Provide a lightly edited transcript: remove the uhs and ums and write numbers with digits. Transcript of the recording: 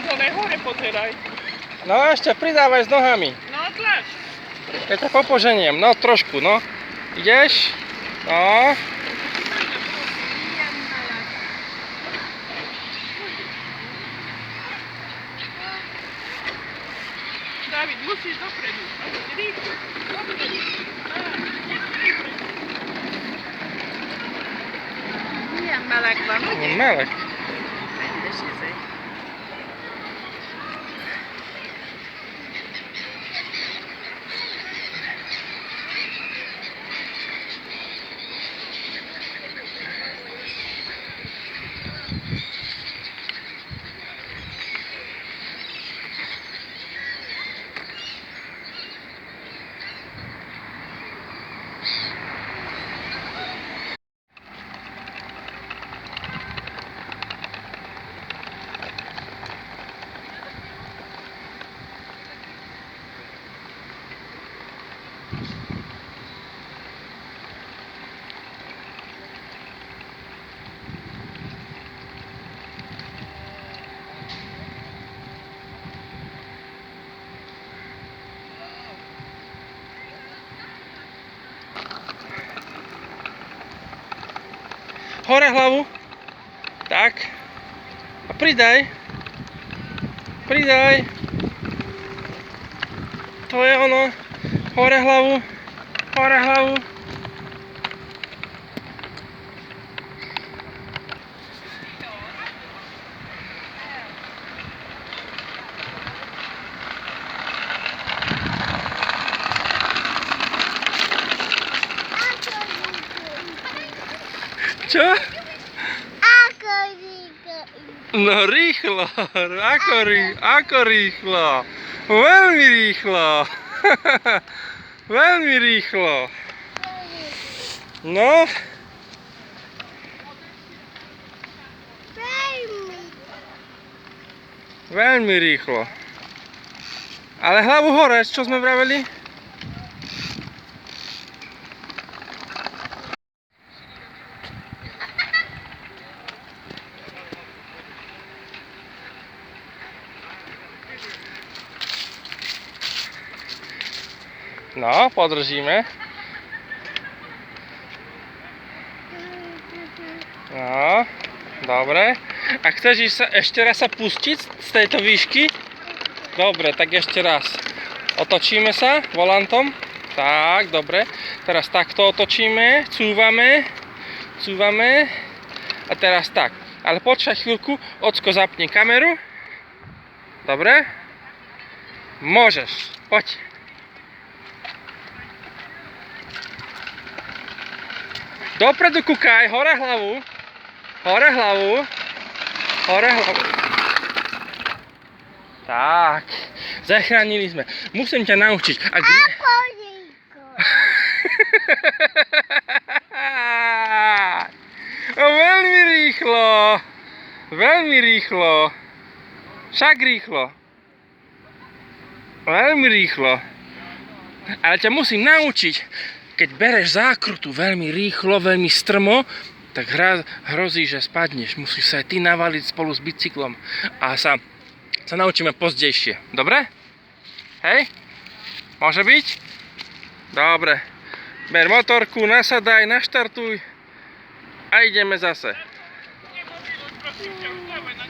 dole, hore pozeraj. No ešte pridávaj s nohami. No tlač. Ja ťa popoženiem, no trošku, no. Ideš? No. David, musíš dopredu. Rýchlo, dopredu. Milyen meleg van, ugye? Meleg. Rendes izé. Hore hlavu. Tak. A pridaj. Pridaj. To je ono. Hore hlavu. Hore hlavu. Čo? No rýchlo, ako rýchlo, veľmi rýchlo, veľmi rýchlo. No. Veľmi rýchlo. Ale hlavu hore, čo sme vraveli? No, podržíme. No, dobre. A chceš ešte raz sa pustiť z tejto výšky? Dobre, tak ešte raz. Otočíme sa volantom. Tak, dobre. Teraz takto otočíme, cúvame. Cúvame. A teraz tak. Ale počkaj chvíľku, ocko zapni kameru. Dobre? Môžeš, poď. Dopredu kúkaj, hore hlavu. Hore hlavu. Hore hlavu. Tak. Zachránili sme. Musím ťa naučiť. Ako rýchlo. Veľmi rýchlo. Veľmi rýchlo. Však rýchlo. Veľmi rýchlo. Ale ťa musím naučiť. Keď bereš zákrutu veľmi rýchlo, veľmi strmo, tak hrozí, že spadneš. Musíš sa aj ty navaliť spolu s bicyklom. A sa naučíme pozdejšie. Dobre? Hej? Môže byť? Dobre. Ber motorku, nasadaj, naštartuj a ideme zase. Prosím ťa, vstávaj na